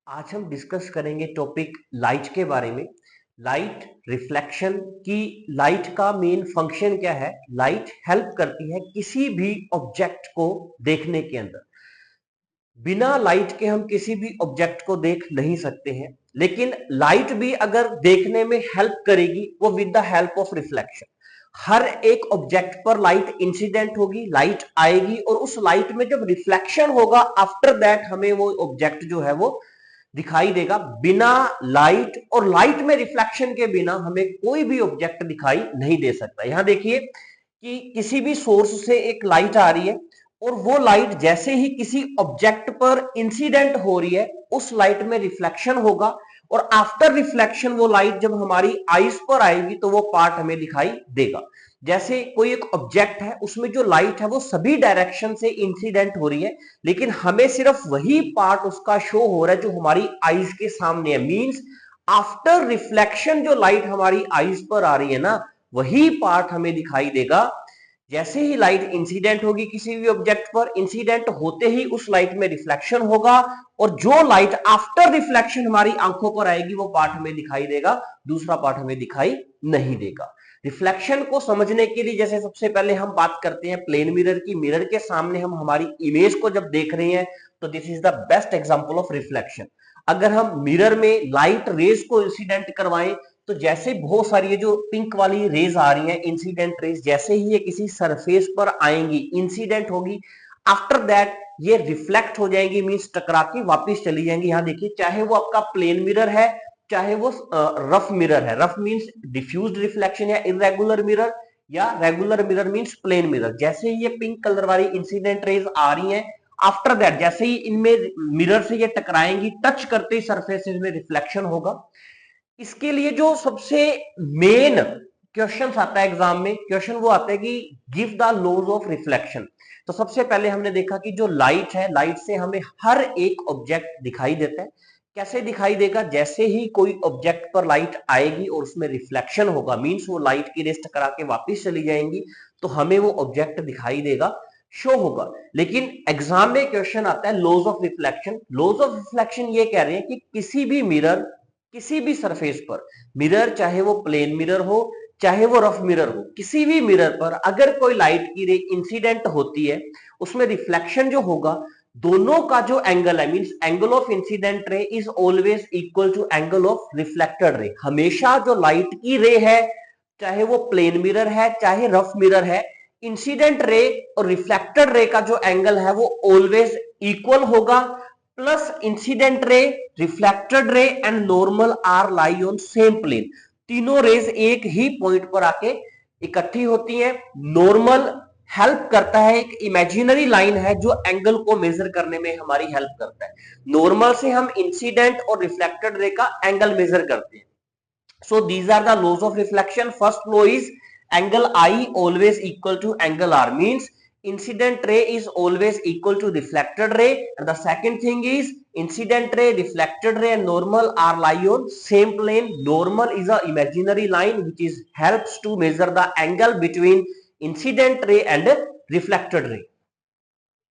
आज हम डिस्कस करेंगे टॉपिक लाइट के बारे में। लाइट रिफ्लेक्शन की लाइट का मेन फंक्शन क्या है। लाइट हेल्प करती है किसी भी ऑब्जेक्ट को देखने के अंदर। बिना लाइट के हम किसी भी ऑब्जेक्ट को देख नहीं सकते हैं, लेकिन लाइट भी अगर देखने में हेल्प करेगी वो with the help of reflection. हर एक ऑब्जेक्ट पर लाइट इंसिडेंट होगी, लाइट आएगी और उस लाइट में जब रिफ्लेक्शन होगा आफ्टर दैट हमें वो ऑब्जेक्ट जो है वो दिखाई देगा। बिना लाइट और लाइट में रिफ्लेक्शन के बिना हमें कोई भी ऑब्जेक्ट दिखाई नहीं दे सकता। यहां देखिए कि किसी भी सोर्स से एक लाइट आ रही है और वो लाइट जैसे ही किसी ऑब्जेक्ट पर इंसिडेंट हो रही है उस लाइट में रिफ्लेक्शन होगा और आफ्टर रिफ्लेक्शन वो लाइट जब हमारी आईज पर आएगी तो वो पार्ट हमें दिखाई देगा। जैसे कोई एक ऑब्जेक्ट है उसमें जो लाइट है वो सभी डायरेक्शन से इंसिडेंट हो रही है, लेकिन हमें सिर्फ वही पार्ट उसका शो हो रहा है जो हमारी आईज के सामने है। मींस आफ्टर रिफ्लेक्शन जो लाइट हमारी आईज पर आ रही है ना, वही पार्ट हमें दिखाई देगा। जैसे ही लाइट इंसिडेंट होगी किसी भी ऑब्जेक्ट पर, इंसिडेंट होते ही उस लाइट में रिफ्लेक्शन होगा और जो लाइट आफ्टर रिफ्लेक्शन हमारी आंखों पर आएगी वो पार्ट हमें दिखाई देगा, दूसरा पार्ट हमें दिखाई नहीं देगा। रिफ्लेक्शन को समझने के लिए जैसे सबसे पहले हम बात करते हैं प्लेन मिरर की। मिरर के सामने हम हमारी इमेज को जब देख रहे हैं तो this is the best example of reflection. अगर हम मिरर में लाइट रेज को इंसिडेंट करवाएं तो जैसे बहुत सारी ये जो पिंक वाली रेज आ रही हैं इंसिडेंट रेज, जैसे ही ये किसी सरफेस पर आएंगी इंसिडेंट होगी, आफ्टर दैट ये रिफ्लेक्ट हो जाएंगी, मींस टकरा के वापस चली जाएंगी। यहां देखिए चाहे वो आपका प्लेन मिरर है चाहे वो रफ मिरर है। रफ मींस डिफ्यूज्ड रिफ्लेक्शन या इरेगुलर मिरर, या regular mirror means plane mirror. जैसे ही ये पिंक कलर वाली इंसिडेंट रेज आ रही हैं, आफ्टर दैट जैसे ही इनमें मिरर से ये टकराएंगी, टच करते ही सरफेसेस में रिफ्लेक्शन होगा। इसके लिए जो सबसे मेन क्वेश्चन आता है एग्जाम में, क्वेश्चन वो आता है कि give the laws of reflection. तो सबसे पहले हमने देखा कि जो लाइट है, लाइट से हमें हर एक ऑब्जेक्ट दिखाई देता है। कैसे दिखाई देगा? जैसे ही कोई ऑब्जेक्ट पर लाइट आएगी और उसमें रिफ्लेक्शन होगा, मींस वो लाइट की रेस टकरा के वापस चली जाएंगी, तो हमें वो ऑब्जेक्ट दिखाई देगा, शो होगा। लेकिन एग्जाम में क्वेश्चन आता है laws of reflection. Laws of reflection ये कह रहे हैं कि किसी भी मिरर, किसी भी सरफेस पर, मिरर चाहे वो प्लेन मिरर हो चाहे वो रफ मिरर हो, किसी भी मिरर पर अगर कोई लाइट की रे इंसिडेंट होती है, उसमें रिफ्लेक्शन जो होगा, दोनों का जो एंगल है, means angle of incident ray is always equal to angle of reflected ray. हमेशा जो लाइट की रे है, चाहे वो प्लेन मिरर है चाहे रफ मिरर है, इंसिडेंट रे और रिफ्लेक्टेड रे का जो एंगल है वो ऑलवेज इक्वल होगा। Plus incident ray, reflected ray and normal are lie on same plane. तीनों रेज एक ही पॉइंट पर आके इकट्ठी होती हैं। नॉर्मल हेल्प करता है, एक इमेजिनरी लाइन है जो एंगल को मेजर करने में हमारी हेल्प करता है। नॉर्मल से हम इंसिडेंट और रिफ्लेक्टेड रे का एंगल मेजर करते हैं। So these are the laws of reflection. First law is angle I always equal to angle R, means incident ray is always equal to reflected ray. And the second thing is incident ray, reflected ray and normal are lie on same plane. Normal is a imaginary line which is helps to measure the angle between incident ray and reflected ray.